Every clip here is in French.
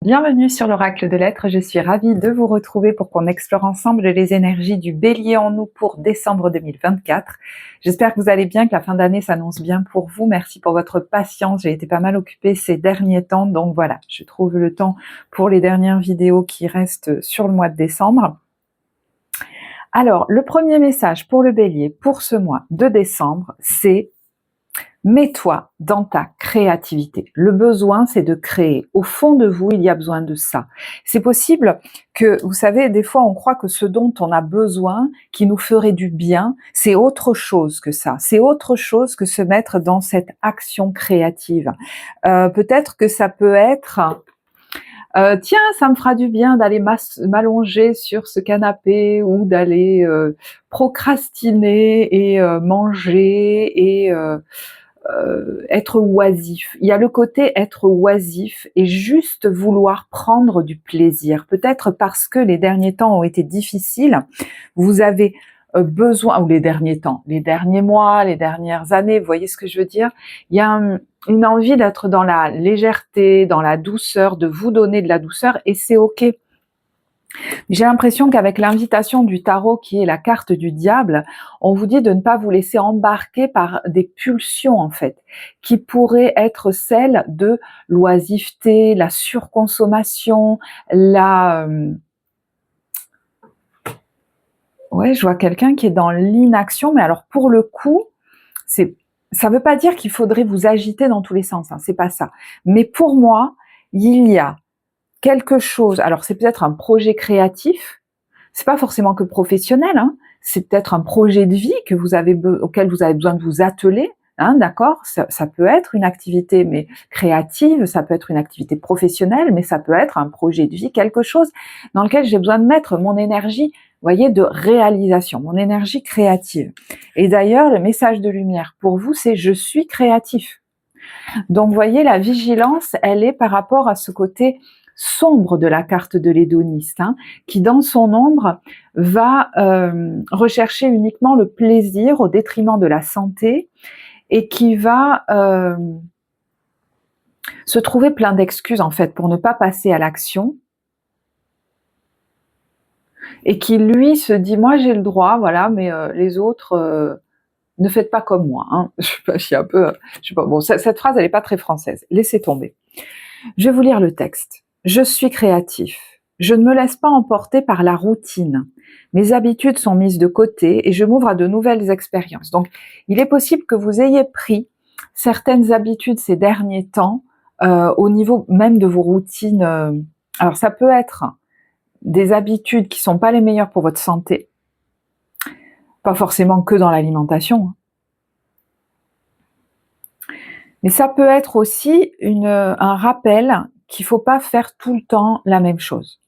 Bienvenue sur l'Oracle de l'Être, je suis ravie de vous retrouver pour qu'on explore ensemble les énergies du Bélier en nous pour décembre 2024. J'espère que vous allez bien, que la fin d'année s'annonce bien pour vous. Merci pour votre patience, j'ai été pas mal occupée ces derniers temps, donc voilà, je trouve le temps pour les dernières vidéos qui restent sur le mois de décembre. Alors, le premier message pour le Bélier pour ce mois de décembre, c'est: mets-toi dans ta créativité. Le besoin, c'est de créer. Au fond de vous, il y a besoin de ça. C'est possible que, vous savez, des fois, on croit que ce dont on a besoin, qui nous ferait du bien, c'est autre chose que ça. C'est autre chose que se mettre dans cette action créative. Peut-être que ça peut être... tiens, ça me fera du bien d'aller m'allonger sur ce canapé ou d'aller procrastiner et manger et être oisif. Il y a le côté être oisif et juste vouloir prendre du plaisir. Peut-être parce que les derniers temps ont été difficiles, vous avez besoin, ou les derniers temps, les derniers mois, les dernières années, vous voyez ce que je veux dire? Il y a une envie d'être dans la légèreté, dans la douceur, de vous donner de la douceur, et c'est ok. J'ai l'impression qu'avec l'invitation du tarot qui est la carte du diable, on vous dit de ne pas vous laisser embarquer par des pulsions en fait, qui pourraient être celles de l'oisiveté, la surconsommation, la... Ouais, je vois quelqu'un qui est dans l'inaction, mais alors pour le coup, ça veut pas dire qu'il faudrait vous agiter dans tous les sens, hein, c'est pas ça. Mais pour moi, il y a quelque chose, alors c'est peut-être un projet créatif, c'est pas forcément que professionnel, hein, c'est peut-être un projet de vie que vous avez auquel vous avez besoin de vous atteler, hein, d'accord, ça peut être une activité mais créative, ça peut être une activité professionnelle, mais ça peut être un projet de vie, quelque chose dans lequel j'ai besoin de mettre mon énergie, vous voyez, de réalisation, mon énergie créative. Et d'ailleurs, le message de lumière pour vous, c'est: je suis créatif. Donc, vous voyez, la vigilance, elle est par rapport à ce côté sombre de la carte de l'hédoniste, hein, qui dans son ombre va rechercher uniquement le plaisir au détriment de la santé, et qui va se trouver plein d'excuses en fait pour ne pas passer à l'action, et qui lui se dit: moi j'ai le droit, voilà, mais les autres... ne faites pas comme moi, hein. Je sais pas, je suis un peu, je sais pas, bon, cette phrase elle est pas très française, laissez tomber. Je vais vous lire le texte. Je suis créatif. Je ne me laisse pas emporter par la routine. Mes habitudes sont mises de côté et je m'ouvre à de nouvelles expériences. Donc, il est possible que vous ayez pris certaines habitudes ces derniers temps au niveau même de vos routines. Alors, ça peut être des habitudes qui sont pas les meilleures pour votre santé, pas forcément que dans l'alimentation, hein. Mais ça peut être aussi un rappel qu'il ne faut pas faire tout le temps la même chose.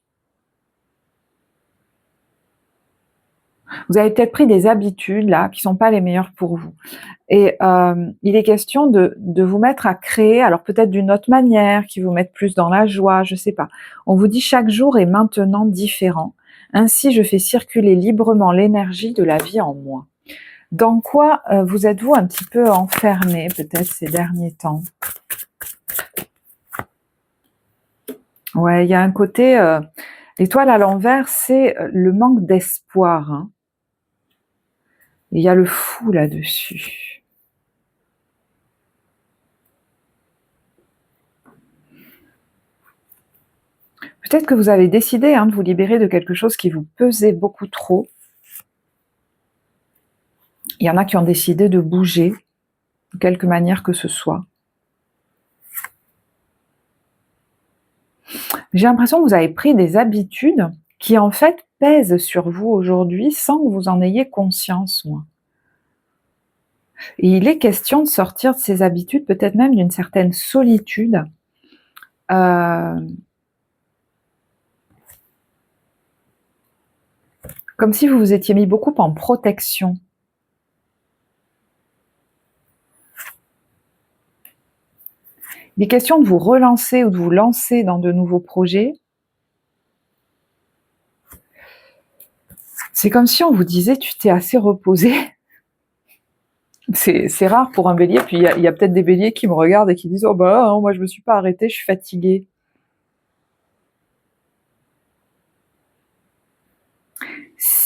Vous avez peut-être pris des habitudes là qui ne sont pas les meilleures pour vous. Et il est question de vous mettre à créer, alors peut-être d'une autre manière, qui vous mette plus dans la joie, je ne sais pas. On vous dit: chaque jour est maintenant différent. Ainsi, je fais circuler librement l'énergie de la vie en moi. Dans quoi vous êtes-vous un petit peu enfermé peut-être ces derniers temps? Ouais, il y a un côté... l'étoile à l'envers, c'est le manque d'espoir, hein. Il y a le fou là-dessus. Peut-être que vous avez décidé de vous libérer de quelque chose qui vous pesait beaucoup trop. Il y en a qui ont décidé de bouger, de quelque manière que ce soit. J'ai l'impression que vous avez pris des habitudes qui en fait pèsent sur vous aujourd'hui sans que vous en ayez conscience, moi. Et il est question de sortir de ces habitudes, peut-être même d'une certaine solitude. Comme si vous vous étiez mis beaucoup en protection. Il est question de vous relancer ou de vous lancer dans de nouveaux projets. C'est comme si on vous disait: tu t'es assez reposé. C'est rare pour un bélier, puis il y a peut-être des béliers qui me regardent et qui disent: oh bah non, moi je me suis pas arrêtée, je suis fatiguée.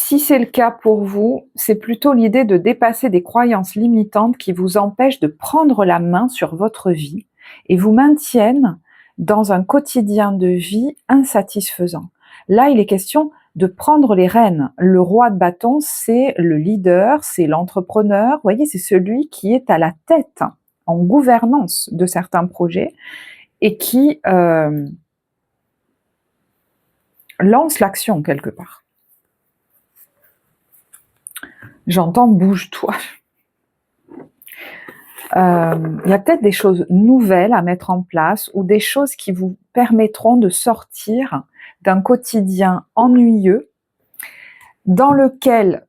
Si c'est le cas pour vous, c'est plutôt l'idée de dépasser des croyances limitantes qui vous empêchent de prendre la main sur votre vie et vous maintiennent dans un quotidien de vie insatisfaisant. Là, il est question de prendre les rênes. Le roi de bâton, c'est le leader, c'est l'entrepreneur, vous voyez, c'est celui qui est à la tête, en gouvernance de certains projets et qui lance l'action quelque part. J'entends bouge-toi. Il y a peut-être des choses nouvelles à mettre en place ou des choses qui vous permettront de sortir d'un quotidien ennuyeux dans lequel,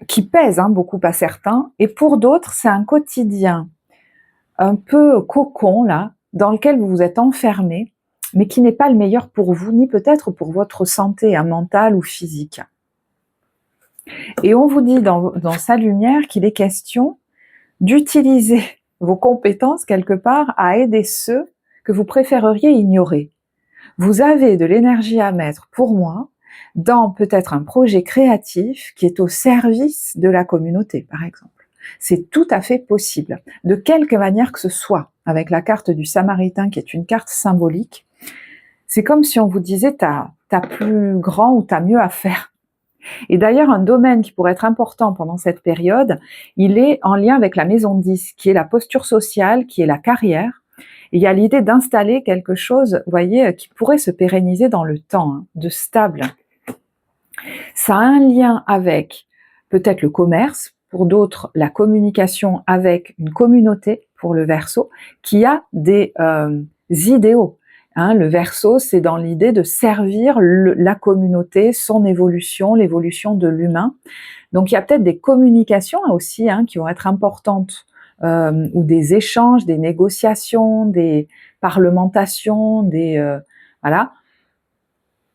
qui pèse beaucoup à certains, et pour d'autres, c'est un quotidien un peu cocon, là, dans lequel vous vous êtes enfermé, mais qui n'est pas le meilleur pour vous, ni peut-être pour votre santé mentale ou physique. Et on vous dit dans sa lumière qu'il est question d'utiliser vos compétences quelque part à aider ceux que vous préféreriez ignorer. Vous avez de l'énergie à mettre, pour moi, dans peut-être un projet créatif qui est au service de la communauté, par exemple. C'est tout à fait possible, de quelque manière que ce soit, avec la carte du Samaritain qui est une carte symbolique. C'est comme si on vous disait t'as plus grand ou t'as mieux à faire. Et d'ailleurs, un domaine qui pourrait être important pendant cette période, il est en lien avec la maison 10, qui est la posture sociale, qui est la carrière. Et il y a l'idée d'installer quelque chose, vous voyez, qui pourrait se pérenniser dans le temps, de stable. Ça a un lien avec peut-être le commerce, pour d'autres la communication avec une communauté, pour le Verseau, qui a des idéaux. Le Verseau, c'est dans l'idée de servir la communauté, son évolution, l'évolution de l'humain. Donc il y a peut-être des communications aussi qui vont être importantes, ou des échanges, des négociations, des parlementations, voilà,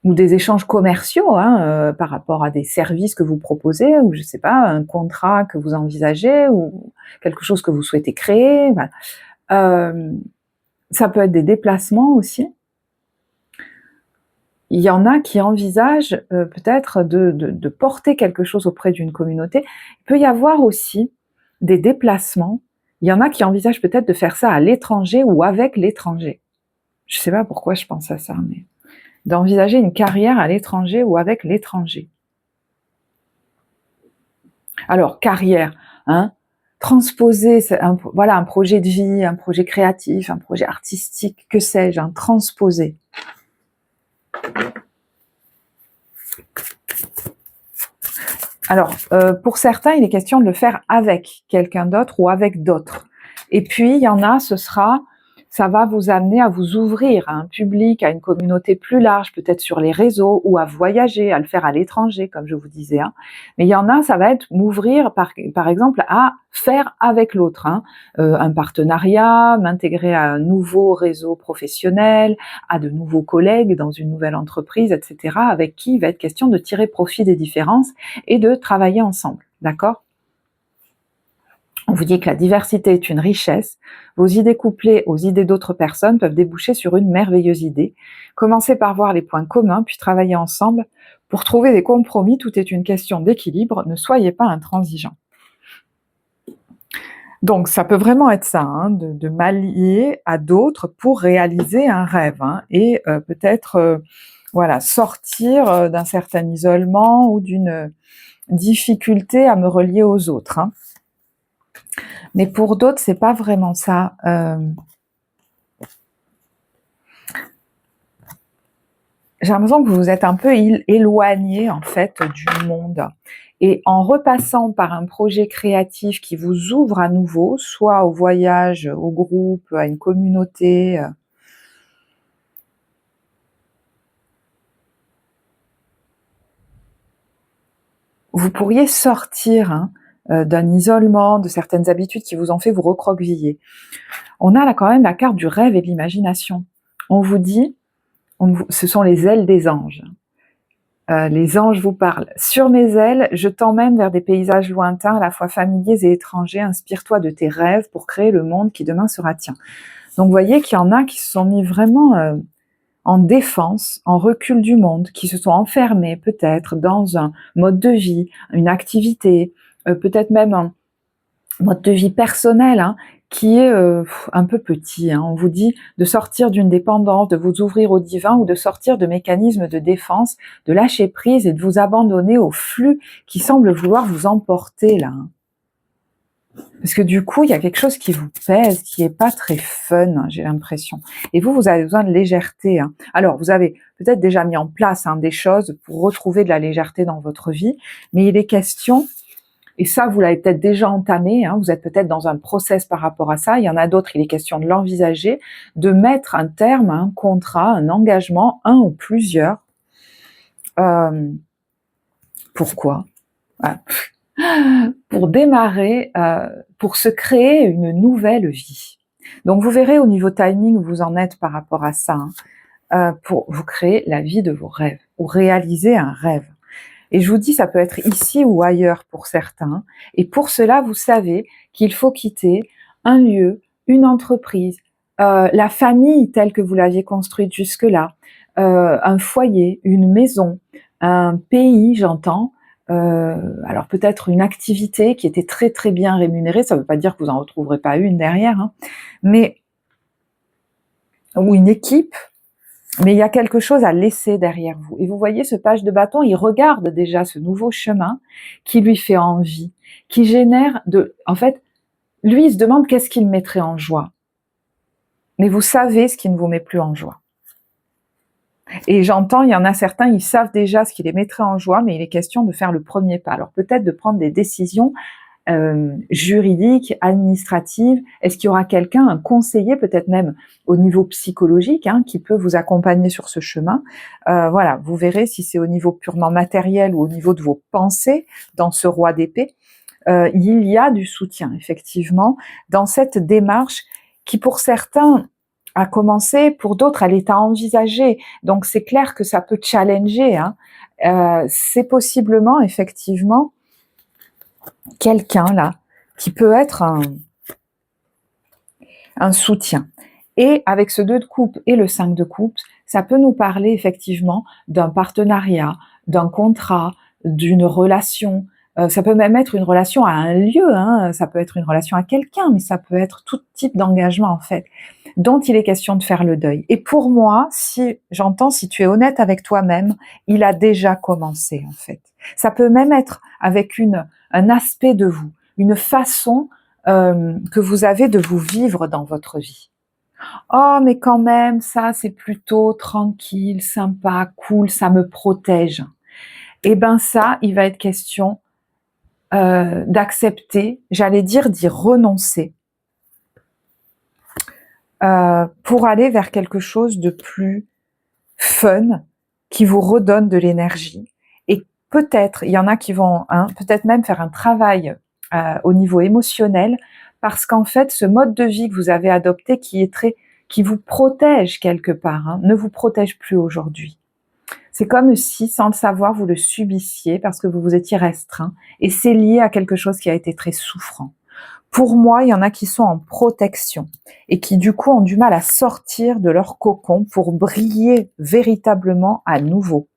ou des échanges commerciaux par rapport à des services que vous proposez, ou je sais pas, un contrat que vous envisagez, ou quelque chose que vous souhaitez créer. Voilà. Ça peut être des déplacements aussi. Il y en a qui envisagent peut-être de porter quelque chose auprès d'une communauté. Il peut y avoir aussi des déplacements. Il y en a qui envisagent peut-être de faire ça à l'étranger ou avec l'étranger. Je ne sais pas pourquoi je pense à ça, mais d'envisager une carrière à l'étranger ou avec l'étranger. Alors, carrière, transposer, voilà, un projet de vie, un projet créatif, un projet artistique, que sais-je, transposer. Alors, pour certains, il est question de le faire avec quelqu'un d'autre ou avec d'autres. Et puis, il y en a, ça va vous amener à vous ouvrir à un public, à une communauté plus large, peut-être sur les réseaux, ou à voyager, à le faire à l'étranger, comme je vous disais. Mais il y en a, ça va être m'ouvrir, par exemple, à faire avec l'autre. Un partenariat, m'intégrer à un nouveau réseau professionnel, à de nouveaux collègues dans une nouvelle entreprise, etc., avec qui il va être question de tirer profit des différences et de travailler ensemble. D'accord ? On vous dit que la diversité est une richesse. Vos idées couplées aux idées d'autres personnes peuvent déboucher sur une merveilleuse idée. Commencez par voir les points communs, puis travaillez ensemble pour trouver des compromis. Tout est une question d'équilibre. Ne soyez pas intransigeants. Donc, ça peut vraiment être ça, de m'allier à d'autres pour réaliser un rêve, et peut-être voilà, sortir d'un certain isolement ou d'une difficulté à me relier aux autres. Mais pour d'autres, c'est pas vraiment ça. J'ai l'impression que vous êtes un peu éloigné en fait du monde. Et en repassant par un projet créatif qui vous ouvre à nouveau, soit au voyage, au groupe, à une communauté, vous pourriez sortir d'un isolement, de certaines habitudes qui vous ont fait vous recroqueviller. On a là quand même la carte du rêve et de l'imagination. On vous dit, ce sont les ailes des anges. Les anges vous parlent. Sur mes ailes, je t'emmène vers des paysages lointains, à la fois familiers et étrangers. Inspire-toi de tes rêves pour créer le monde qui demain sera tien. Donc vous voyez qu'il y en a qui se sont mis vraiment en défense, en recul du monde, qui se sont enfermés peut-être dans un mode de vie, une activité, peut-être même un mode de vie personnel, hein, qui est un peu petit. Hein. On vous dit de sortir d'une dépendance, de vous ouvrir au divin ou de sortir de mécanismes de défense, de lâcher prise et de vous abandonner au flux qui semble vouloir vous emporter là. Hein. Parce que du coup, il y a quelque chose qui vous pèse, qui est pas très fun, hein, j'ai l'impression. Et vous avez besoin de légèreté. Hein. Alors, vous avez peut-être déjà mis en place des choses pour retrouver de la légèreté dans votre vie, mais il est question, et ça, vous l'avez peut-être déjà entamé, hein, vous êtes peut-être dans un process par rapport à ça, il y en a d'autres, il est question de l'envisager, de mettre un terme à un contrat, un engagement, un ou plusieurs. Pourquoi ? Pour démarrer, pour se créer une nouvelle vie. Donc vous verrez au niveau timing où vous en êtes par rapport à ça, hein, pour vous créer la vie de vos rêves, ou réaliser un rêve. Et je vous dis, ça peut être ici ou ailleurs pour certains. Et pour cela, vous savez qu'il faut quitter un lieu, une entreprise, la famille telle que vous l'aviez construite jusque-là, un foyer, une maison, un pays, j'entends. Alors peut-être une activité qui était très très bien rémunérée, ça ne veut pas dire que vous n'en retrouverez pas une derrière, hein, mais ou une équipe, mais il y a quelque chose à laisser derrière vous. Et vous voyez, ce page de bâton, il regarde déjà ce nouveau chemin qui lui fait envie, qui génère en fait, lui, il se demande qu'est-ce qui le mettrait en joie. Mais vous savez ce qui ne vous met plus en joie. Et j'entends, il y en a certains, ils savent déjà ce qui les mettrait en joie, mais il est question de faire le premier pas. Alors peut-être de prendre des décisions juridiques, administratives. Est-ce qu'il y aura quelqu'un, un conseiller, peut-être même au niveau psychologique, hein, qui peut vous accompagner sur ce chemin. Voilà, vous verrez si c'est au niveau purement matériel ou au niveau de vos pensées dans ce roi d'épée. Il y a du soutien, effectivement, dans cette démarche qui, pour certains, a commencé, pour d'autres, elle est à envisager. Donc, c'est clair que ça peut challenger. Hein. C'est possiblement, effectivement, quelqu'un, là, qui peut être un soutien. Et avec ce 2 de coupe et le 5 de coupe, ça peut nous parler, effectivement, d'un partenariat, d'un contrat, d'une relation. Ça peut même être une relation à un lieu, hein, ça peut être une relation à quelqu'un, mais ça peut être tout type d'engagement, en fait, dont il est question de faire le deuil. Et pour moi, si tu es honnête avec toi-même, il a déjà commencé, en fait. Ça peut même être avec un aspect de vous, une façon que vous avez de vous vivre dans votre vie. Oh, mais quand même, ça, c'est plutôt tranquille, sympa, cool, ça me protège. Eh ben ça, il va être question d'accepter, j'allais dire d'y renoncer, pour aller vers quelque chose de plus fun, qui vous redonne de l'énergie. Et peut-être, il y en a qui vont peut-être même faire un travail au niveau émotionnel, parce qu'en fait, ce mode de vie que vous avez adopté, qui vous protège quelque part, ne vous protège plus aujourd'hui. C'est comme si, sans le savoir, vous le subissiez parce que vous vous étiez restreint, et c'est lié à quelque chose qui a été très souffrant. Pour moi, il y en a qui sont en protection et qui du coup ont du mal à sortir de leur cocon pour briller véritablement à nouveau.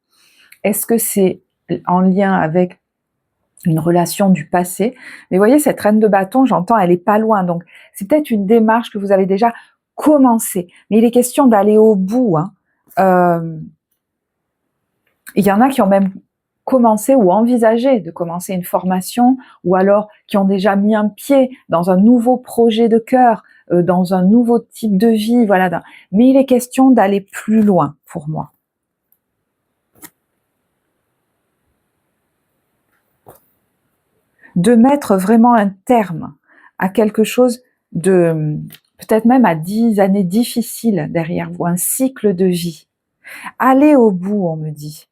Est-ce que c'est en lien avec une relation du passé? Mais vous voyez, cette reine de bâton, j'entends, elle est pas loin. Donc, c'est peut-être une démarche que vous avez déjà commencée. Mais il est question d'aller au bout. Il y en a qui ont même commencé ou envisagé de commencer une formation, ou alors qui ont déjà mis un pied dans un nouveau projet de cœur, dans un nouveau type de vie, voilà. Mais il est question d'aller plus loin pour moi. De mettre vraiment un terme à quelque chose de, peut-être même à 10 années difficiles derrière vous, un cycle de vie. Aller au bout, on me dit.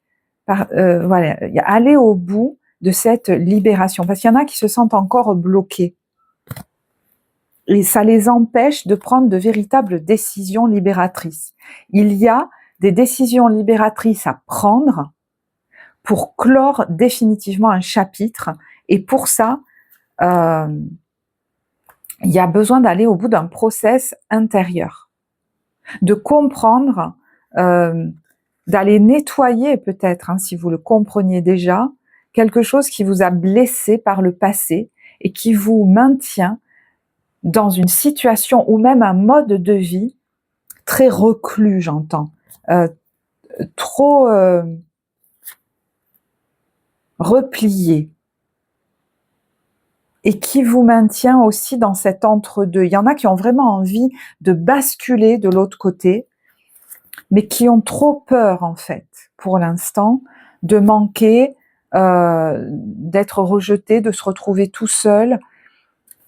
Voilà, aller au bout de cette libération, parce qu'il y en a qui se sentent encore bloqués et ça les empêche de prendre de véritables décisions libératrices. Il y a des décisions libératrices à prendre pour clore définitivement un chapitre, et pour ça, il y a besoin d'aller au bout d'un process intérieur, de comprendre d'aller nettoyer peut-être, hein, si vous le compreniez déjà, quelque chose qui vous a blessé par le passé et qui vous maintient dans une situation ou même un mode de vie très reclus, j'entends, trop replié, et qui vous maintient aussi dans cet entre-deux. Il y en a qui ont vraiment envie de basculer de l'autre côté, mais qui ont trop peur, en fait, pour l'instant, de manquer, d'être rejeté, de se retrouver tout seul.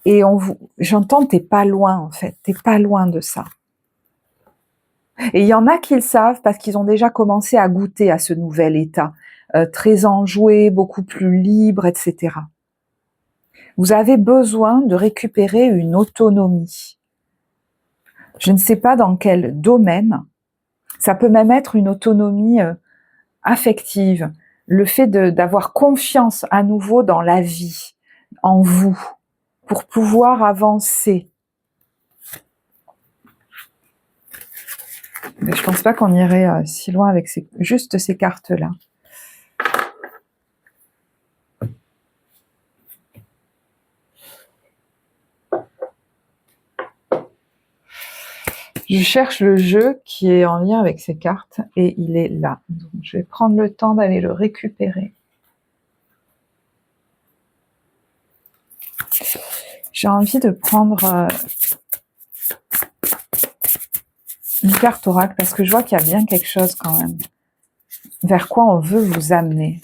Et j'entends, t'es pas loin, en fait, t'es pas loin de ça. Et il y en a qui le savent parce qu'ils ont déjà commencé à goûter à ce nouvel état, très enjoué, beaucoup plus libre, etc. Vous avez besoin de récupérer une autonomie. Je ne sais pas dans quel domaine. Ça peut même être une autonomie affective, le fait d'avoir confiance à nouveau dans la vie, en vous, pour pouvoir avancer. Mais je pense pas qu'on irait si loin avec juste ces cartes-là. Je cherche le jeu qui est en lien avec ces cartes et il est là. Donc, je vais prendre le temps d'aller le récupérer. J'ai envie de prendre une carte oracle parce que je vois qu'il y a bien quelque chose quand même. Vers quoi on veut vous amener?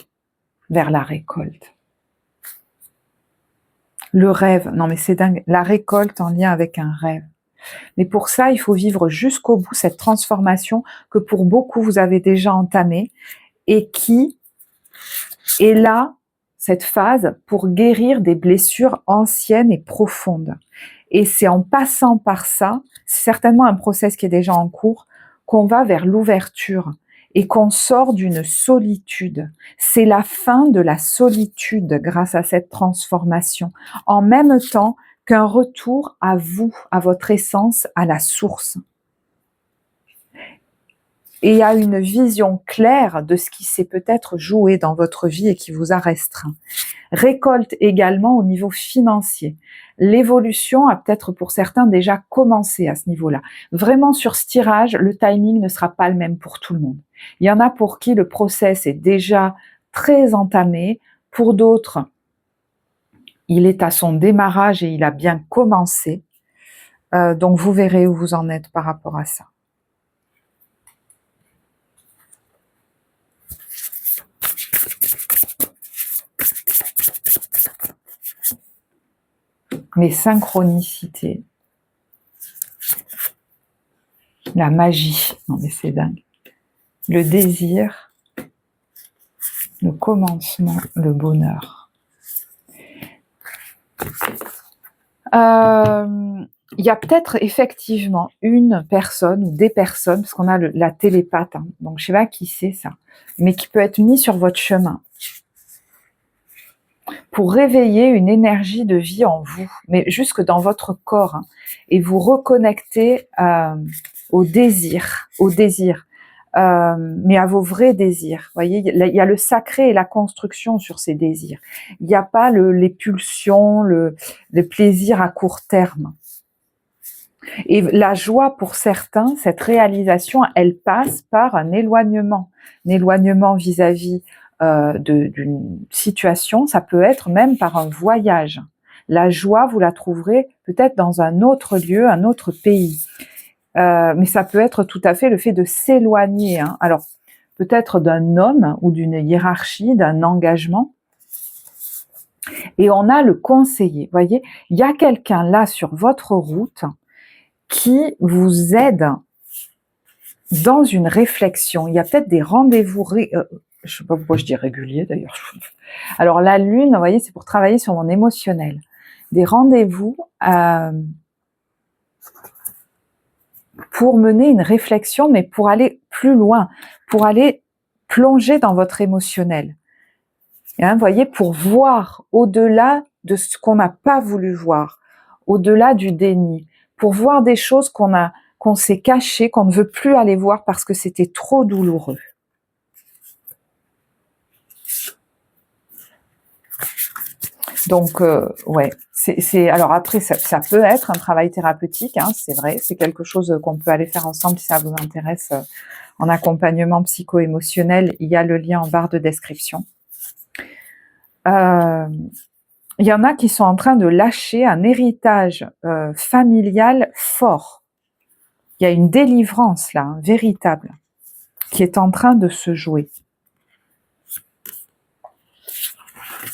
Vers la récolte. Le rêve. Non mais c'est dingue. La récolte en lien avec un rêve. Mais pour ça, il faut vivre jusqu'au bout cette transformation que pour beaucoup vous avez déjà entamée et qui est là, cette phase, pour guérir des blessures anciennes et profondes. Et c'est en passant par ça, c'est certainement un process qui est déjà en cours, qu'on va vers l'ouverture et qu'on sort d'une solitude. C'est la fin de la solitude grâce à cette transformation, en même temps qu'un retour à vous, à votre essence, à la source. Et à une vision claire de ce qui s'est peut-être joué dans votre vie et qui vous a restreint. Récolte également au niveau financier. L'évolution a peut-être pour certains déjà commencé à ce niveau-là. Vraiment sur ce tirage, le timing ne sera pas le même pour tout le monde. Il y en a pour qui le process est déjà très entamé, pour d'autres, il est à son démarrage et il a bien commencé. Donc vous verrez où vous en êtes par rapport à ça. Les synchronicités. La magie. Non mais c'est dingue. Le désir. Le commencement. Le bonheur. Il y a peut-être effectivement une personne ou des personnes, parce qu'on a la télépathe, hein, donc je sais pas qui c'est ça, mais qui peut être mis sur votre chemin pour réveiller une énergie de vie en vous, mais jusque dans votre corps, hein, et vous reconnecter au désir, mais à vos vrais désirs. Vous voyez, il y a le sacré et la construction sur ces désirs. Il n'y a pas les pulsions, le plaisir à court terme. Et la joie pour certains, cette réalisation, elle passe par un éloignement vis-à-vis d'une situation. Ça peut être même par un voyage. La joie, vous la trouverez peut-être dans un autre lieu, un autre pays. Mais ça peut être tout à fait le fait de s'éloigner. Hein. Alors, peut-être d'un homme ou d'une hiérarchie, d'un engagement. Et on a le conseiller. Vous voyez, il y a quelqu'un là sur votre route qui vous aide dans une réflexion. Il y a peut-être des rendez-vous, je sais pas pourquoi je dis réguliers d'ailleurs. Alors la lune, vous voyez, c'est pour travailler sur mon émotionnel. Des rendez-vous pour mener une réflexion, mais pour aller plus loin, pour aller plonger dans votre émotionnel. Et, hein, vous voyez, pour voir au-delà de ce qu'on n'a pas voulu voir, au-delà du déni, pour voir des choses qu'on a qu'on s'est caché, qu'on ne veut plus aller voir parce que c'était trop douloureux. Donc, ouais, alors après, ça peut être un travail thérapeutique, hein, c'est vrai, c'est quelque chose qu'on peut aller faire ensemble si ça vous intéresse, en accompagnement psycho-émotionnel, il y a le lien en barre de description. Il y en a qui sont en train de lâcher un héritage familial fort. Il y a une délivrance là, véritable, qui est en train de se jouer.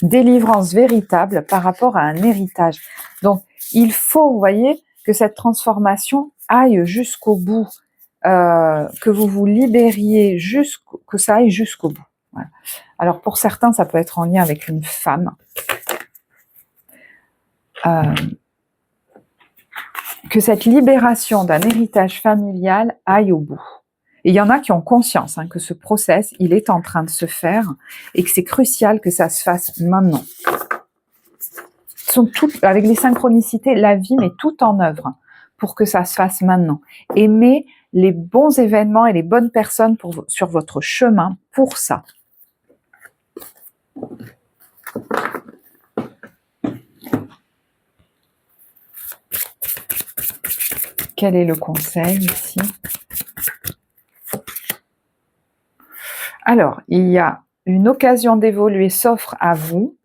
Délivrance véritable par rapport à un héritage. Donc, il faut, vous voyez, que cette transformation aille jusqu'au bout, que vous vous libériez, que ça aille jusqu'au bout. Voilà. Alors, pour certains, ça peut être en lien avec une femme. Que cette libération d'un héritage familial aille au bout. Et il y en a qui ont conscience que ce process, il est en train de se faire et que c'est crucial que ça se fasse maintenant. Sont toutes, avec les synchronicités, la vie met tout en œuvre pour que ça se fasse maintenant. Aimez les bons événements et les bonnes personnes sur votre chemin pour ça. Quel est le conseil ici ? Alors, il y a une occasion d'évoluer s'offre à vous.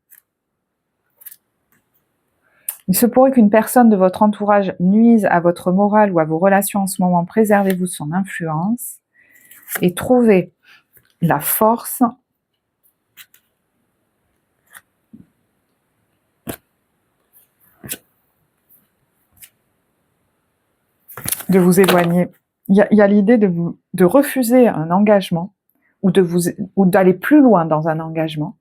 Il se pourrait qu'une personne de votre entourage nuise à votre morale ou à vos relations en ce moment. Préservez-vous de son influence et trouvez la force de vous éloigner. Il y a l'idée de refuser un engagement ou d'aller plus loin dans un engagement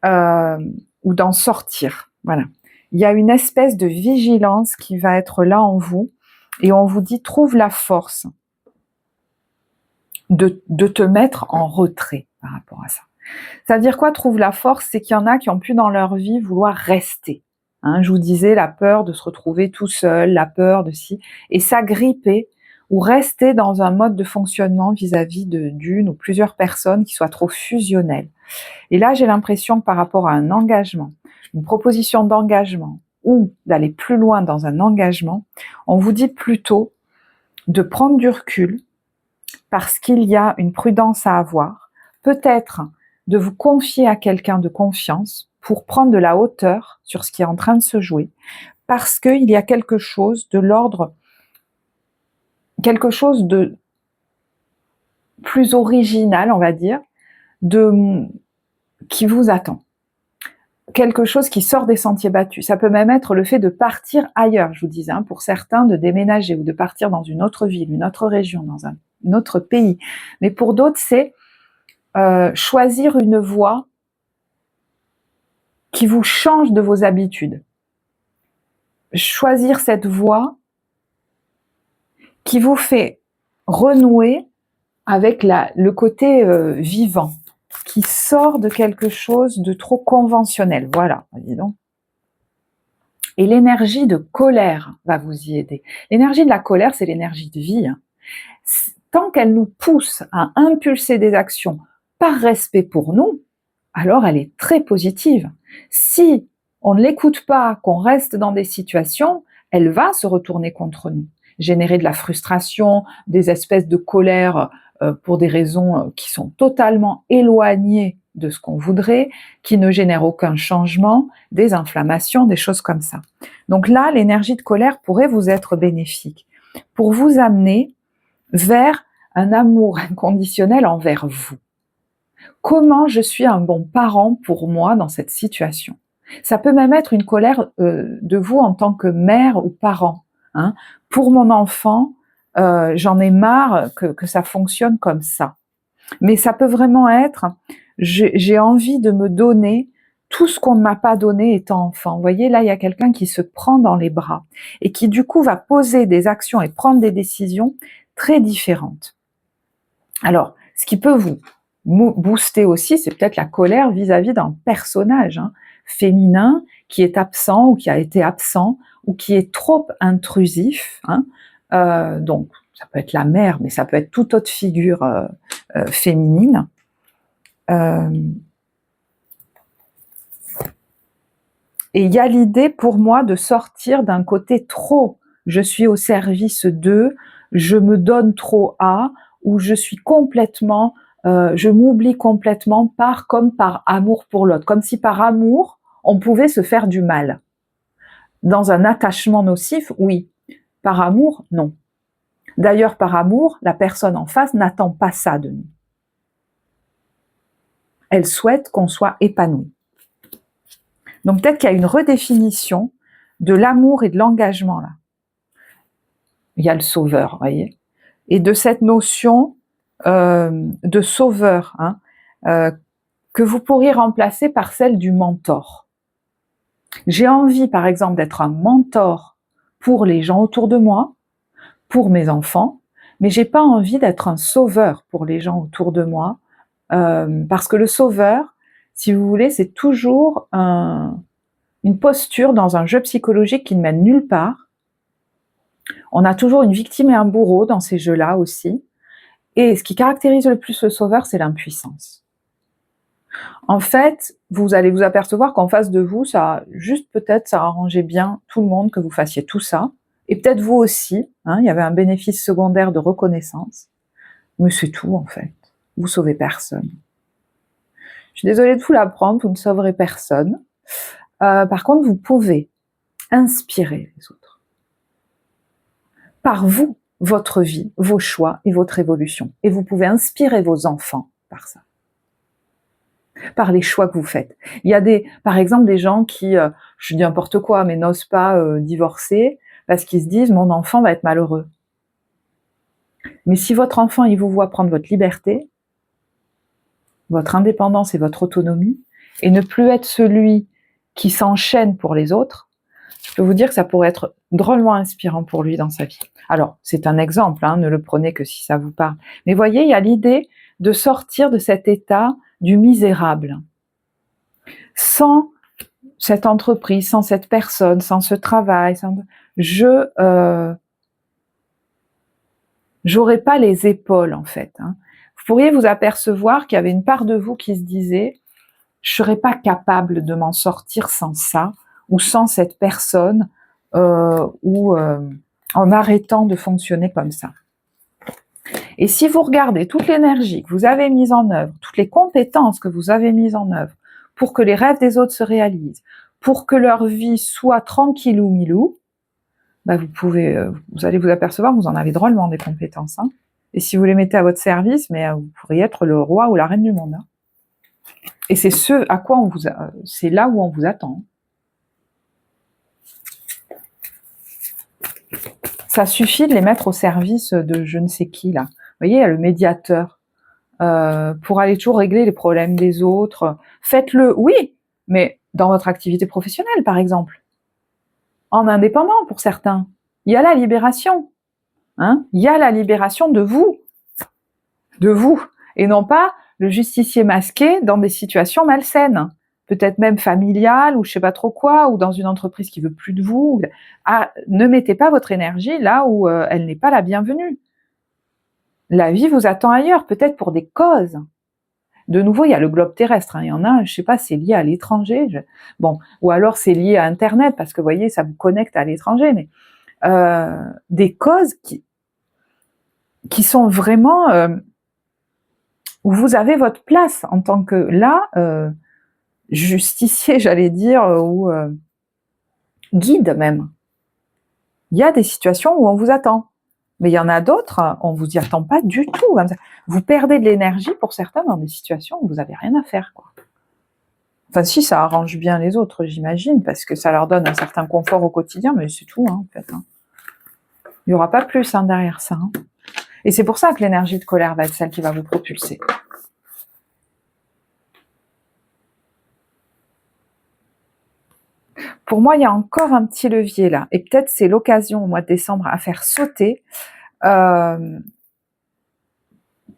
ou d'en sortir. Voilà. Il y a une espèce de vigilance qui va être là en vous et on vous dit trouve la force de te mettre en retrait par rapport à ça. Ça veut dire quoi, trouve la force? C'est qu'il y en a qui ont pu dans leur vie vouloir rester. Je vous disais, la peur de se retrouver tout seul, la peur de si, et s'agripper ou rester dans un mode de fonctionnement vis-à-vis d'une ou plusieurs personnes qui soient trop fusionnelles. Et là, j'ai l'impression que par rapport à un engagement, une proposition d'engagement ou d'aller plus loin dans un engagement, on vous dit plutôt de prendre du recul parce qu'il y a une prudence à avoir, peut-être de vous confier à quelqu'un de confiance pour prendre de la hauteur sur ce qui est en train de se jouer, parce qu'il y a quelque chose de l'ordre, quelque chose de plus original, on va dire, qui vous attend. Quelque chose qui sort des sentiers battus. Ça peut même être le fait de partir ailleurs, je vous disais, pour certains, de déménager ou de partir dans une autre ville, une autre région, dans un autre pays. Mais pour d'autres, c'est choisir une voie qui vous change de vos habitudes. Choisir cette voie qui vous fait renouer avec le côté vivant, qui sort de quelque chose de trop conventionnel. Voilà, dis donc. Et l'énergie de colère va vous y aider. L'énergie de la colère, c'est l'énergie de vie. Tant qu'elle nous pousse à impulser des actions par respect pour nous, alors elle est très positive. Si on ne l'écoute pas, qu'on reste dans des situations, elle va se retourner contre nous, générer de la frustration, des espèces de colère pour des raisons qui sont totalement éloignées de ce qu'on voudrait, qui ne génèrent aucun changement, des inflammations, des choses comme ça. Donc là, l'énergie de colère pourrait vous être bénéfique pour vous amener vers un amour inconditionnel envers vous. Comment je suis un bon parent pour moi dans cette situation? Ça peut même être une colère de vous en tant que mère ou parent. Pour mon enfant, j'en ai marre que ça fonctionne comme ça. Mais ça peut vraiment être, j'ai envie de me donner tout ce qu'on ne m'a pas donné étant enfant. Vous voyez, là, il y a quelqu'un qui se prend dans les bras et qui, du coup, va poser des actions et prendre des décisions très différentes. Alors, ce qui peut vous booster aussi, c'est peut-être la colère vis-à-vis d'un personnage féminin qui est absent ou qui a été absent ou qui est trop intrusif, Donc, ça peut être la mère, mais ça peut être toute autre figure féminine. Et il y a l'idée pour moi de sortir d'un côté trop, je suis au service d'eux, je me donne trop à, ou je suis complètement, je m'oublie complètement comme par amour pour l'autre, comme si par amour, on pouvait se faire du mal. Dans un attachement nocif, oui. Par amour, non. D'ailleurs, par amour, la personne en face n'attend pas ça de nous. Elle souhaite qu'on soit épanoui. Donc peut-être qu'il y a une redéfinition de l'amour et de l'engagement là. Il y a le sauveur, vous voyez, et de cette notion de sauveur, hein, que vous pourriez remplacer par celle du mentor. J'ai envie, par exemple, d'être un mentor pour les gens autour de moi, pour mes enfants, mais j'ai pas envie d'être un sauveur pour les gens autour de moi, parce que le sauveur, si vous voulez, c'est toujours une posture dans un jeu psychologique qui ne mène nulle part. On a toujours une victime et un bourreau dans ces jeux-là aussi. Et ce qui caractérise le plus le sauveur, c'est l'impuissance. En fait, vous allez vous apercevoir qu'en face de vous, ça arrangeait bien tout le monde que vous fassiez tout ça. Et peut-être vous aussi, hein, il y avait un bénéfice secondaire de reconnaissance. Mais c'est tout, en fait. Vous sauvez personne. Je suis désolée de vous l'apprendre, vous ne sauverez personne. Par contre, vous pouvez inspirer les autres. Par vous, votre vie, vos choix et votre évolution. Et vous pouvez inspirer vos enfants par ça. Par les choix que vous faites. Il y a par exemple des gens qui, je dis n'importe quoi, mais n'osent pas divorcer parce qu'ils se disent mon enfant va être malheureux. Mais si votre enfant, il vous voit prendre votre liberté, votre indépendance et votre autonomie, et ne plus être celui qui s'enchaîne pour les autres, je peux vous dire que ça pourrait être drôlement inspirant pour lui dans sa vie. Alors, c'est un exemple, hein, ne le prenez que si ça vous parle. Mais voyez, il y a l'idée de sortir de cet état du misérable. Sans cette entreprise, sans cette personne, sans ce travail, j'aurais pas les épaules, en fait. Hein. Vous pourriez vous apercevoir qu'il y avait une part de vous qui se disait « je serais pas capable de m'en sortir sans ça » ou sans cette personne, ou en arrêtant de fonctionner comme ça. Et si vous regardez toute l'énergie que vous avez mise en œuvre, toutes les compétences que vous avez mises en œuvre pour que les rêves des autres se réalisent, pour que leur vie soit tranquillou milou, bah vous allez vous apercevoir que vous en avez drôlement des compétences. Hein. Et si vous les mettez à votre service, mais vous pourriez être le roi ou la reine du monde. Hein. Et c'est c'est là où on vous attend. Ça suffit de les mettre au service de je ne sais qui là. Vous voyez, il y a le médiateur pour aller toujours régler les problèmes des autres. Faites-le, oui, mais dans votre activité professionnelle, par exemple, en indépendant pour certains. Il y a la libération, hein. Il y a la libération de vous, et non pas le justicier masqué dans des situations malsaines. Peut-être même familiale, ou je sais pas trop quoi, ou dans une entreprise qui veut plus de vous. Ne mettez pas votre énergie là où elle n'est pas la bienvenue. La vie vous attend ailleurs, peut-être pour des causes. De nouveau, il y a le globe terrestre. Hein. Il y en a, je sais pas, c'est lié à l'étranger. Bon, ou alors c'est lié à Internet, parce que vous voyez, ça vous connecte à l'étranger. Mais des causes qui sont vraiment où vous avez votre place en tant que là. Justicier, j'allais dire, ou guide même. Il y a des situations où on vous attend, mais il y en a d'autres, on vous y attend pas du tout. Vous perdez de l'énergie pour certains dans des situations où vous avez rien à faire, quoi. Enfin, si, ça arrange bien les autres, j'imagine, parce que ça leur donne un certain confort au quotidien, mais c'est tout, hein, en fait. Hein. Il n'y aura pas plus derrière ça. Hein. Et c'est pour ça que l'énergie de colère va être celle qui va vous propulser. Pour moi, il y a encore un petit levier là, et peut-être c'est l'occasion au mois de décembre à faire sauter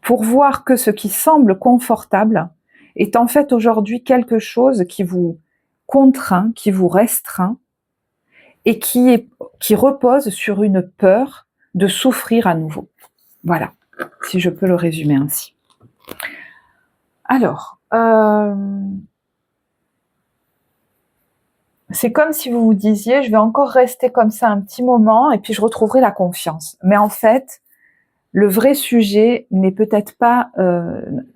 pour voir que ce qui semble confortable est en fait aujourd'hui quelque chose qui vous contraint, qui vous restreint, et qui repose sur une peur de souffrir à nouveau. Voilà, si je peux le résumer ainsi. Alors, c'est comme si vous vous disiez, je vais encore rester comme ça un petit moment et puis je retrouverai la confiance. Mais en fait, le vrai sujet n'est peut-être pas,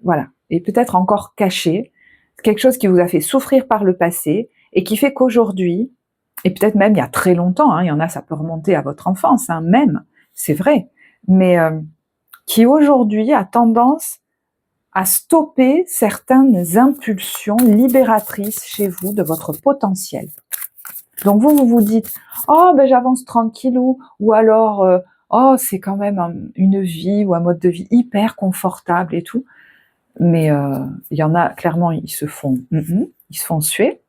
voilà, est peut-être encore caché. C'est quelque chose qui vous a fait souffrir par le passé et qui fait qu'aujourd'hui, et peut-être même il y a très longtemps, hein, il y en a, ça peut remonter à votre enfance, hein, même, c'est vrai, mais qui aujourd'hui a tendance à stopper certaines impulsions libératrices chez vous de votre potentiel. Donc vous vous dites, oh ben j'avance tranquillou, ou alors oh c'est quand même une vie ou un mode de vie hyper confortable et tout. Mais il y en a clairement, ils se font suer.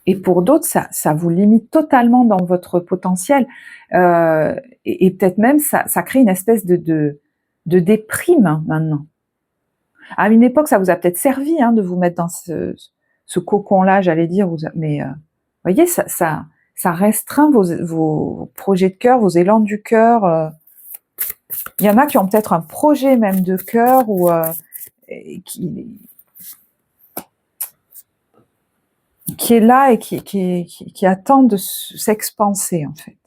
Et pour d'autres, ça vous limite totalement dans votre potentiel. Et peut-être même ça crée une espèce de déprime maintenant. À une époque, ça vous a peut-être servi de vous mettre dans ce cocon-là, j'allais dire, mais voyez, ça restreint vos projets de cœur, vos élans du cœur. Il y en a qui ont peut-être un projet même de cœur ou qui est là et qui attend de s'expanser en fait.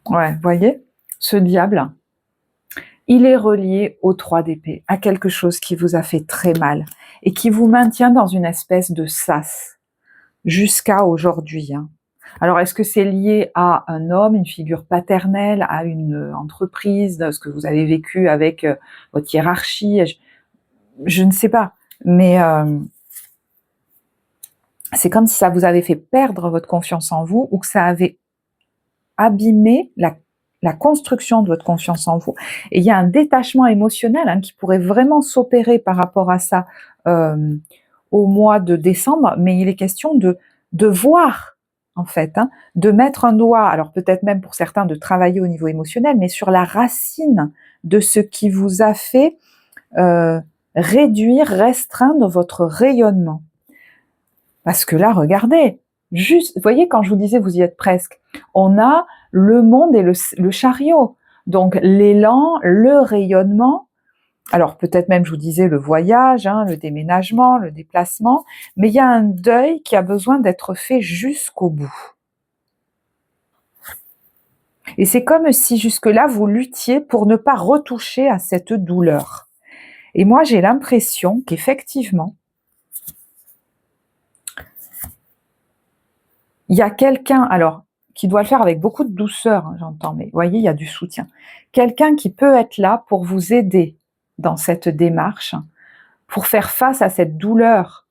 Ouais, voyez, ce diable, il est relié au 3 d'épée, à quelque chose qui vous a fait très mal et qui vous maintient dans une espèce de sas jusqu'à aujourd'hui. Alors, est-ce que c'est lié à un homme, une figure paternelle, à une entreprise, ce que vous avez vécu avec votre hiérarchie? Je ne sais pas, mais c'est comme si ça vous avait fait perdre votre confiance en vous ou que ça avait abîmé la construction de votre confiance en vous. Et il y a un détachement émotionnel qui pourrait vraiment s'opérer par rapport à ça au mois de décembre, mais il est question de voir, en fait, de mettre un doigt, alors peut-être même pour certains de travailler au niveau émotionnel, mais sur la racine de ce qui vous a fait réduire, restreindre votre rayonnement. Parce que là, regardez, juste, vous voyez, quand je vous disais, vous y êtes presque, on a le monde et le chariot. Donc, l'élan, le rayonnement, alors peut-être même, je vous disais, le voyage, le déménagement, le déplacement, mais il y a un deuil qui a besoin d'être fait jusqu'au bout. Et c'est comme si jusque-là, vous luttiez pour ne pas retoucher à cette douleur. Et moi, j'ai l'impression qu'effectivement, il y a quelqu'un, alors, qui doit le faire avec beaucoup de douceur, j'entends, mais vous voyez, il y a du soutien. Quelqu'un qui peut être là pour vous aider dans cette démarche, pour faire face à cette douleur,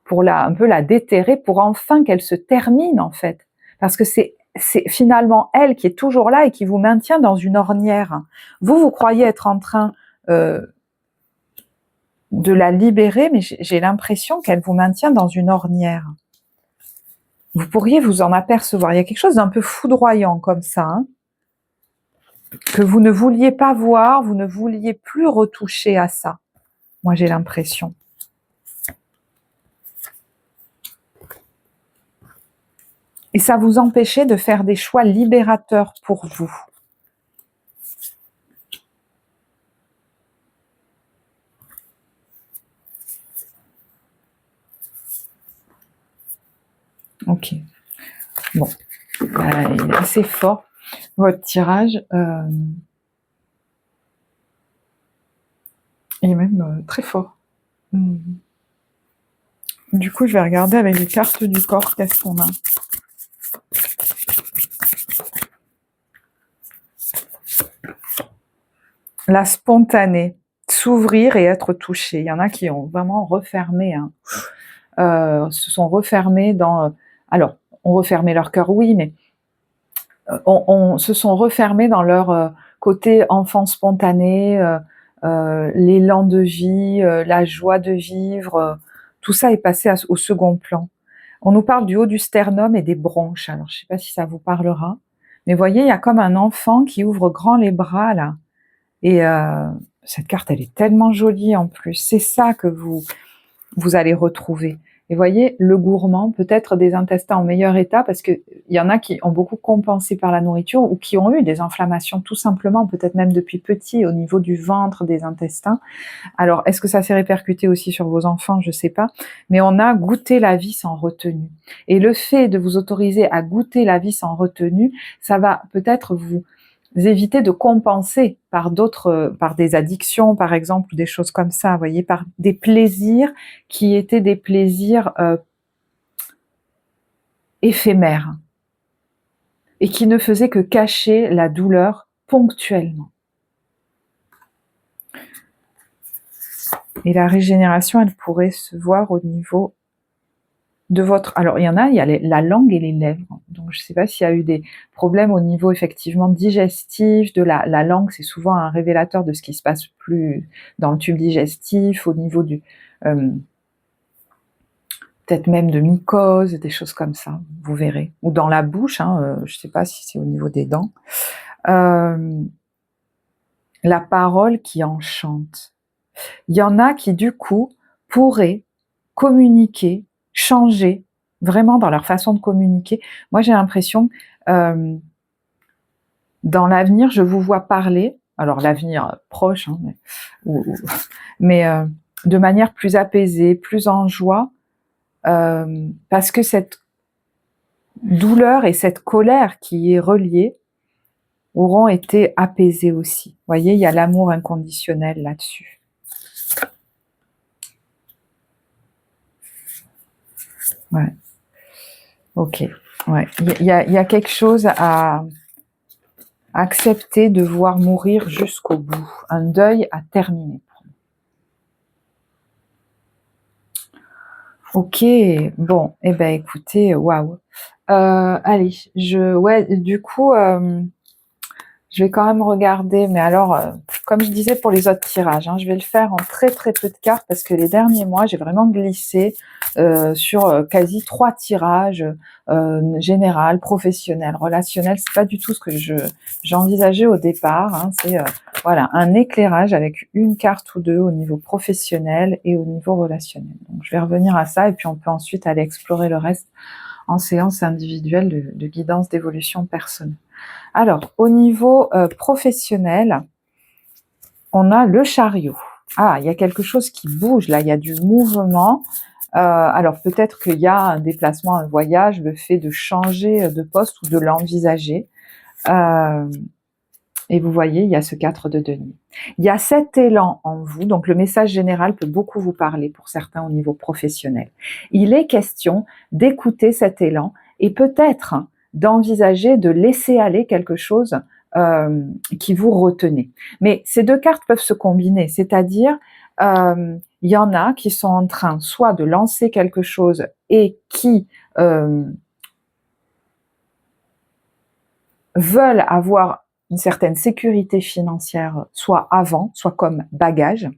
pour un peu la déterrer, pour enfin qu'elle se termine, en fait. Parce que c'est finalement elle qui est toujours là et qui vous maintient dans une ornière. Vous croyez être en train de la libérer, mais j'ai l'impression qu'elle vous maintient dans une ornière. Vous pourriez vous en apercevoir. Il y a quelque chose d'un peu foudroyant comme ça, que vous ne vouliez pas voir, vous ne vouliez plus retoucher à ça. Moi, j'ai l'impression. Et ça vous empêchait de faire des choix libérateurs pour vous. Ok. Bon. Il est assez fort, votre tirage. Il est même très fort. Du coup, je vais regarder avec les cartes du corps, qu'est-ce qu'on a. La spontanée, s'ouvrir et être touché. Il y en a qui ont vraiment refermé, se sont refermés dans... alors, ont refermé leur cœur, oui, mais se sont refermés dans leur côté enfant spontané, l'élan de vie, la joie de vivre, tout ça est passé au second plan. On nous parle du haut du sternum et des bronches. Alors, je ne sais pas si ça vous parlera, mais voyez, il y a comme un enfant qui ouvre grand les bras, là. Et cette carte, elle est tellement jolie en plus. C'est ça que vous allez retrouver. Et voyez, le gourmand, peut-être des intestins en meilleur état, parce qu'il y en a qui ont beaucoup compensé par la nourriture ou qui ont eu des inflammations tout simplement, peut-être même depuis petit, au niveau du ventre, des intestins. Alors, est-ce que ça s'est répercuté aussi sur vos enfants? Je ne sais pas. Mais on a goûté la vie sans retenue. Et le fait de vous autoriser à goûter la vie sans retenue, ça va peut-être vous éviter de compenser par d'autres, par des addictions par exemple, ou des choses comme ça, vous voyez, par des plaisirs qui étaient des plaisirs éphémères et qui ne faisaient que cacher la douleur ponctuellement. Et la régénération, elle pourrait se voir au niveau de votre... Alors, il y a la langue et les lèvres. Donc, je ne sais pas s'il y a eu des problèmes au niveau, effectivement, digestif. De la langue, c'est souvent un révélateur de ce qui se passe plus dans le tube digestif, au niveau du... peut-être même de mycose, des choses comme ça, vous verrez. Ou dans la bouche, je ne sais pas si c'est au niveau des dents. La parole qui enchante. Il y en a qui, du coup, pourraient communiquer, changer vraiment dans leur façon de communiquer. Moi, j'ai l'impression, dans l'avenir, je vous vois parler, alors l'avenir proche, mais de manière plus apaisée, plus en joie, parce que cette douleur et cette colère qui est reliée auront été apaisées aussi. Vous voyez, il y a l'amour inconditionnel là-dessus. Ouais. Ok. Ouais. Il y a quelque chose à accepter de voir mourir jusqu'au bout. Un deuil à terminer. Ok. Bon. Eh ben, écoutez, waouh. Allez. Du coup, je vais quand même regarder, mais alors, comme je disais pour les autres tirages, je vais le faire en très très peu de cartes parce que les derniers mois, j'ai vraiment glissé sur quasi 3 tirages, général, professionnel, relationnel. C'est pas du tout ce que j'envisageais au départ. C'est voilà, un éclairage avec une carte ou deux au niveau professionnel et au niveau relationnel. Donc, je vais revenir à ça et puis on peut ensuite aller explorer le reste en séance individuelle de guidance d'évolution personnelle. Alors, au niveau professionnel, on a le chariot. Ah, il y a quelque chose qui bouge, là, il y a du mouvement. Alors, peut-être qu'il y a un déplacement, un voyage, le fait de changer de poste ou de l'envisager. Et vous voyez, il y a ce 4 de denier. Il y a cet élan en vous, donc le message général peut beaucoup vous parler pour certains au niveau professionnel. Il est question d'écouter cet élan et peut-être d'envisager de laisser aller quelque chose qui vous retenait. Mais ces deux cartes peuvent se combiner, c'est-à-dire il y en a qui sont en train soit de lancer quelque chose et qui veulent avoir une certaine sécurité financière, soit avant, soit comme bagage.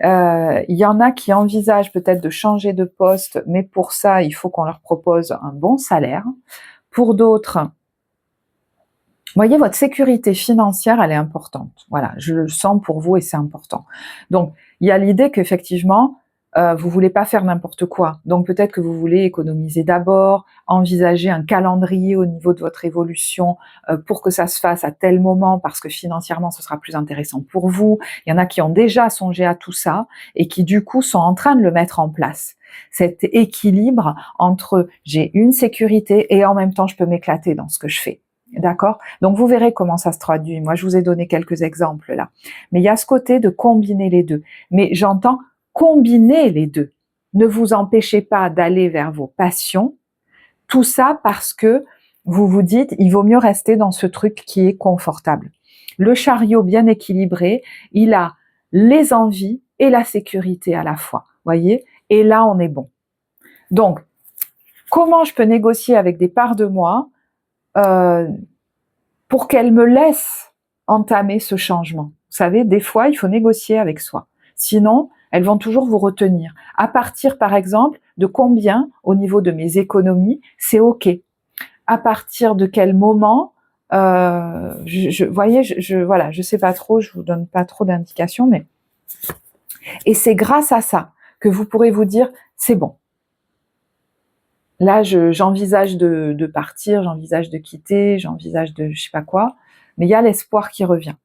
Il y en a qui envisagent peut-être de changer de poste, mais pour ça, il faut qu'on leur propose un bon salaire. Pour d'autres, vous voyez, votre sécurité financière, elle est importante. Voilà, je le sens pour vous et c'est important. Donc, il y a l'idée qu'effectivement, vous voulez pas faire n'importe quoi. Donc, peut-être que vous voulez économiser d'abord, envisager un calendrier au niveau de votre évolution pour que ça se fasse à tel moment parce que financièrement, ce sera plus intéressant pour vous. Il y en a qui ont déjà songé à tout ça et qui, du coup, sont en train de le mettre en place. Cet équilibre entre j'ai une sécurité et en même temps, je peux m'éclater dans ce que je fais. D'accord? Donc, vous verrez comment ça se traduit. Moi, je vous ai donné quelques exemples là. Mais il y a ce côté de combiner les deux. Mais j'entends combiner les deux. Ne vous empêchez pas d'aller vers vos passions. Tout ça parce que vous vous dites, il vaut mieux rester dans ce truc qui est confortable. Le chariot bien équilibré, il a les envies et la sécurité à la fois. Voyez? Et là, on est bon. Donc, comment je peux négocier avec des parts de moi pour qu'elle me laisse entamer ce changement. Vous savez, des fois, il faut négocier avec soi. Sinon, elles vont toujours vous retenir. À partir, par exemple, de combien, au niveau de mes économies, c'est OK. À partir de quel moment, voyez, voilà, je sais pas trop, je vous donne pas trop d'indications, mais et c'est grâce à ça que vous pourrez vous dire, c'est bon. Là, j'envisage de partir, j'envisage de quitter, j'envisage de je sais pas quoi, mais il y a l'espoir qui revient.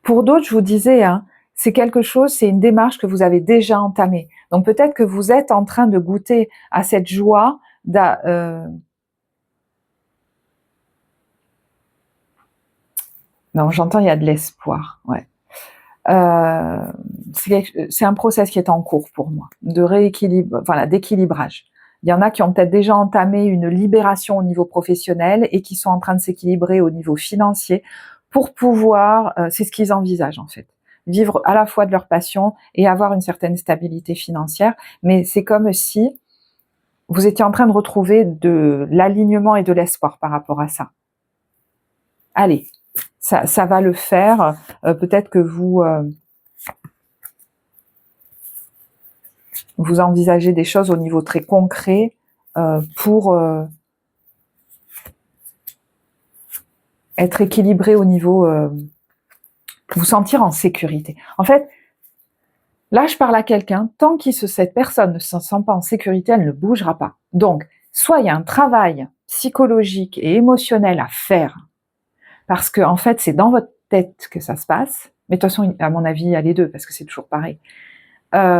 Pour d'autres, je vous disais, hein, c'est quelque chose, c'est une démarche que vous avez déjà entamée. Donc peut-être que vous êtes en train de goûter à cette joie non, j'entends, il y a de l'espoir, ouais. C'est un process qui est en cours pour moi, de rééquilibre, voilà, d'équilibrage. Il y en a qui ont peut-être déjà entamé une libération au niveau professionnel et qui sont en train de s'équilibrer au niveau financier pour pouvoir, c'est ce qu'ils envisagent en fait, vivre à la fois de leur passion et avoir une certaine stabilité financière. Mais c'est comme si vous étiez en train de retrouver de l'alignement et de l'espoir par rapport à ça. Allez, ça va le faire. Peut-être que vous envisagez des choses au niveau très concret pour être équilibré au niveau vous sentir en sécurité. En fait, là, je parle à quelqu'un, tant que cette personne ne se sent pas en sécurité, elle ne bougera pas. Donc, soit il y a un travail psychologique et émotionnel à faire, parce que en fait, c'est dans votre tête que ça se passe, mais de toute façon, à mon avis, il y a les deux, parce que c'est toujours pareil.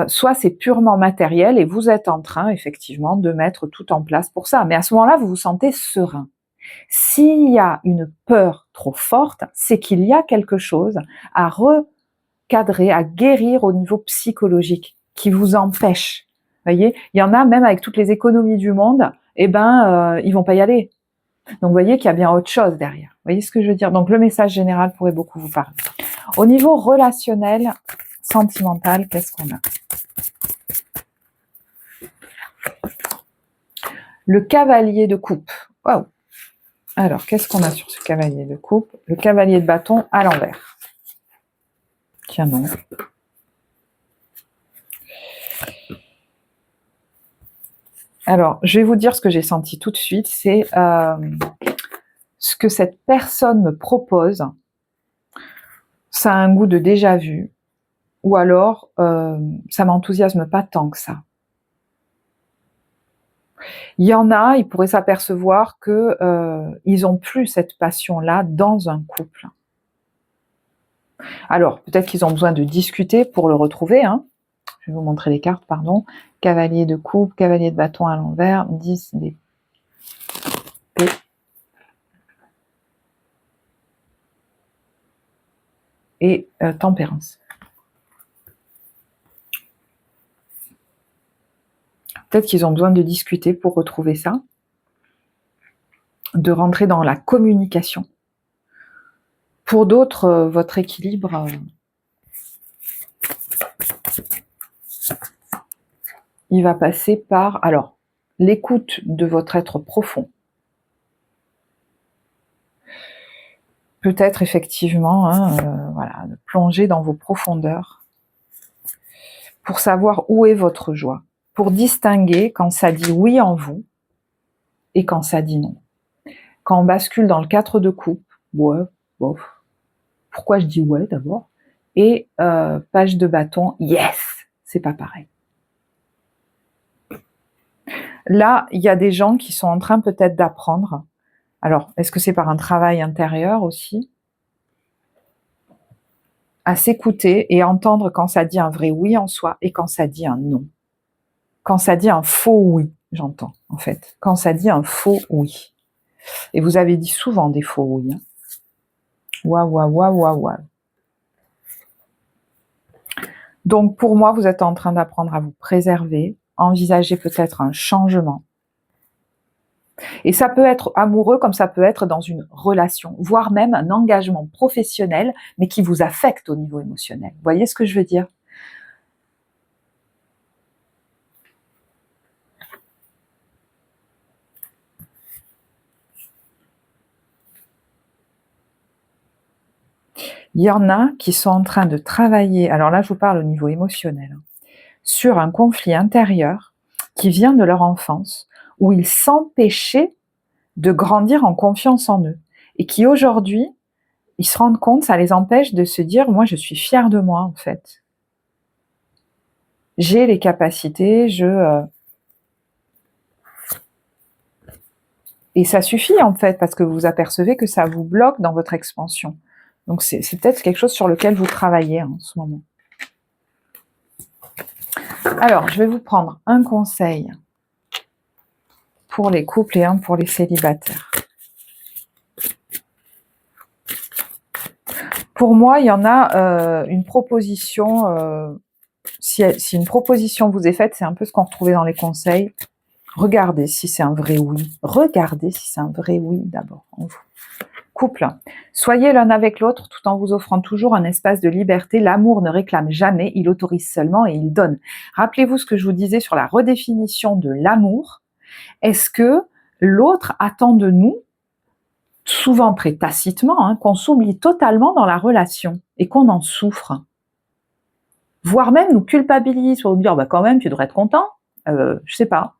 Soit c'est purement matériel et vous êtes en train, effectivement, de mettre tout en place pour ça. Mais à ce moment-là, vous vous sentez serein. S'il y a une peur trop forte, c'est qu'il y a quelque chose à recadrer, à guérir au niveau psychologique qui vous empêche. Vous voyez, il y en a même avec toutes les économies du monde, ils vont pas y aller. Donc vous voyez qu'il y a bien autre chose derrière. Vous voyez ce que je veux dire? Donc le message général pourrait beaucoup vous parler. Au niveau relationnel, sentimental, qu'est-ce qu'on a? Le cavalier de coupe. Waouh! Alors, qu'est-ce qu'on a sur ce cavalier de coupe? Le cavalier de bâton à l'envers. Tiens non. Alors, je vais vous dire ce que j'ai senti tout de suite, c'est ce que cette personne me propose. Ça a un goût de déjà vu, ou alors ça m'enthousiasme pas tant que ça. Il y en a, ils pourraient s'apercevoir que ils ont plus cette passion-là dans un couple. Alors, peut-être qu'ils ont besoin de discuter pour le retrouver, hein. Je vais vous montrer les cartes, pardon. Cavalier de coupe, cavalier de bâton à l'envers, 10 d'épée. Et tempérance. Peut-être qu'ils ont besoin de discuter pour retrouver ça, de rentrer dans la communication. Pour d'autres, votre équilibre, il va passer par, alors, l'écoute de votre être profond. Peut-être effectivement, voilà, de plonger dans vos profondeurs pour savoir où est votre joie, pour distinguer quand ça dit oui en vous et quand ça dit non. Quand on bascule dans le 4 de coupe, ouais, bof. Pourquoi je dis ouais d'abord? Et page de bâton, yes, c'est pas pareil. Là, il y a des gens qui sont en train peut-être d'apprendre. Alors, est-ce que c'est par un travail intérieur aussi? À s'écouter et entendre quand ça dit un vrai oui en soi et quand ça dit un non. Quand ça dit un faux oui, j'entends, en fait. Quand ça dit un faux oui. Et vous avez dit souvent des faux oui. Hein. Waouh, waouh, waouh, waouh, waouh. Donc, pour moi, vous êtes en train d'apprendre à vous préserver, envisager peut-être un changement. Et ça peut être amoureux comme ça peut être dans une relation, voire même un engagement professionnel, mais qui vous affecte au niveau émotionnel. Vous voyez ce que je veux dire? Il y en a qui sont en train de travailler, alors là je vous parle au niveau émotionnel, hein, sur un conflit intérieur qui vient de leur enfance, où ils s'empêchaient de grandir en confiance en eux. Et qui aujourd'hui, ils se rendent compte, ça les empêche de se dire, moi je suis fière de moi en fait. J'ai les capacités, et ça suffit en fait, parce que vous apercevez que ça vous bloque dans votre expansion. Donc c'est peut-être quelque chose sur lequel vous travaillez en ce moment. Alors, je vais vous prendre un conseil pour les couples et un pour les célibataires. Pour moi, il y en a une proposition, si une proposition vous est faite, c'est un peu ce qu'on retrouvait dans les conseils. Regardez si c'est un vrai oui. Regardez si c'est un vrai oui d'abord en vous. Couple, soyez l'un avec l'autre tout en vous offrant toujours un espace de liberté. L'amour ne réclame jamais, il autorise seulement et il donne. Rappelez-vous ce que je vous disais sur la redéfinition de l'amour. Est-ce que l'autre attend de nous, souvent très tacitement, hein, qu'on s'oublie totalement dans la relation et qu'on en souffre, voire même nous culpabilise pour nous dire bah quand même tu devrais être content, je sais pas.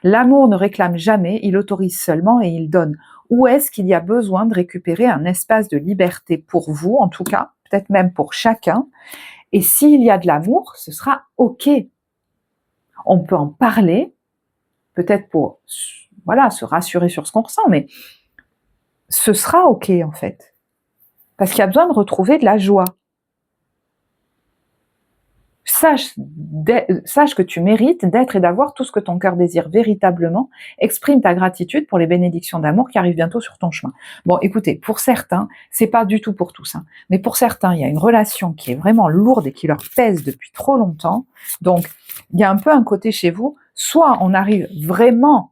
L'amour ne réclame jamais, il autorise seulement et il donne. Où est-ce qu'il y a besoin de récupérer un espace de liberté pour vous, en tout cas, peut-être même pour chacun, et s'il y a de l'amour, ce sera ok. On peut en parler, peut-être pour voilà, se rassurer sur ce qu'on ressent, mais ce sera ok en fait. Parce qu'il y a besoin de retrouver de la joie. Sache que tu mérites d'être et d'avoir tout ce que ton cœur désire véritablement. Exprime ta gratitude pour les bénédictions d'amour qui arrivent bientôt sur ton chemin. Bon, écoutez, pour certains, c'est pas du tout pour tous, hein, mais pour certains, il y a une relation qui est vraiment lourde et qui leur pèse depuis trop longtemps. Donc, il y a un peu un côté chez vous, soit on arrive vraiment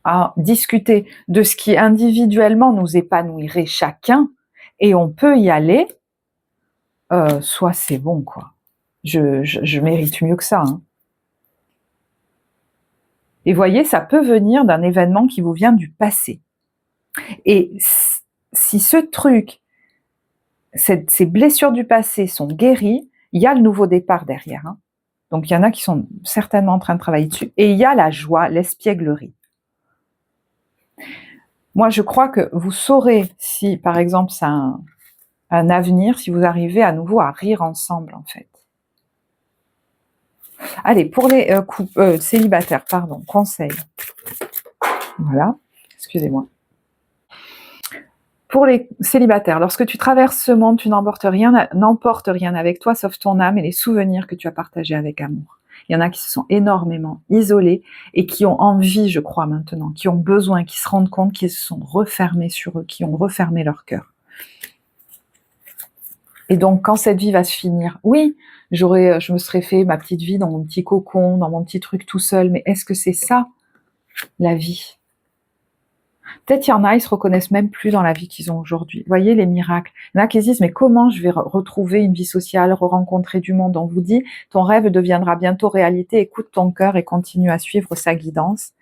à discuter de ce qui individuellement nous épanouirait chacun, et on peut y aller, soit c'est bon, quoi. Je mérite mieux que ça. Hein. Et voyez, ça peut venir d'un événement qui vous vient du passé. Et si ce truc, ces blessures du passé sont guéries, il y a le nouveau départ derrière. Hein. Donc il y en a qui sont certainement en train de travailler dessus. Et il y a la joie, l'espièglerie. Moi, je crois que vous saurez si, par exemple, ça a un avenir, si vous arrivez à nouveau à rire ensemble, en fait. Allez, pour les célibataires, pardon, conseil. Voilà, excusez-moi. Pour les célibataires, lorsque tu traverses ce monde, tu n'emportes rien avec toi sauf ton âme et les souvenirs que tu as partagés avec amour. Il y en a qui se sont énormément isolés et qui ont envie, je crois maintenant, qui ont besoin, qui se rendent compte qu'ils se sont refermés sur eux, qui ont refermé leur cœur. Et donc, quand cette vie va se finir, oui, je me serais fait ma petite vie dans mon petit cocon, dans mon petit truc tout seul, mais est-ce que c'est ça, la vie ? Peut-être il y en a, ils se reconnaissent même plus dans la vie qu'ils ont aujourd'hui. Vous voyez les miracles. Il y en a qui se disent, mais comment je vais retrouver une vie sociale, re-rencontrer du monde ? On vous dit, ton rêve deviendra bientôt réalité, écoute ton cœur et continue à suivre sa guidance.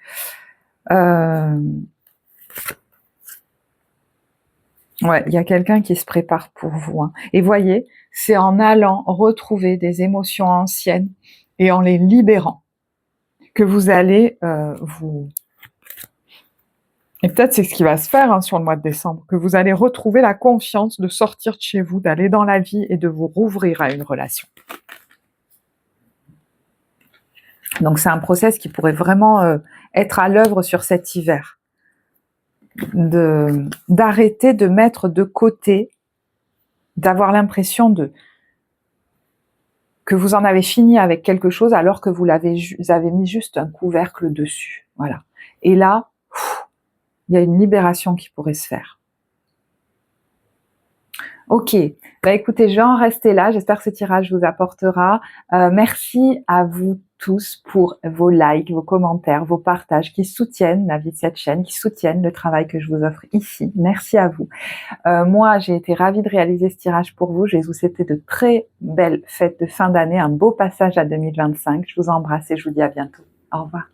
Ouais, il y a quelqu'un qui se prépare pour vous. Hein. Et voyez, c'est en allant retrouver des émotions anciennes et en les libérant que vous allez vous... Et peut-être c'est ce qui va se faire hein, sur le mois de décembre, que vous allez retrouver la confiance de sortir de chez vous, d'aller dans la vie et de vous rouvrir à une relation. Donc c'est un process qui pourrait vraiment être à l'œuvre sur cet hiver. D'arrêter de mettre de côté, d'avoir l'impression que vous en avez fini avec quelque chose alors que vous avez mis juste un couvercle dessus. Voilà. Et là, il y a une libération qui pourrait se faire. Ok, bah écoutez, je vais en rester là. J'espère que ce tirage vous apportera. Merci à vous tous pour vos likes, vos commentaires, vos partages qui soutiennent la vie de cette chaîne, qui soutiennent le travail que je vous offre ici. Merci à vous. Moi, j'ai été ravie de réaliser ce tirage pour vous. Je vais vous souhaiter de très belles fêtes de fin d'année, un beau passage à 2025. Je vous embrasse et je vous dis à bientôt. Au revoir.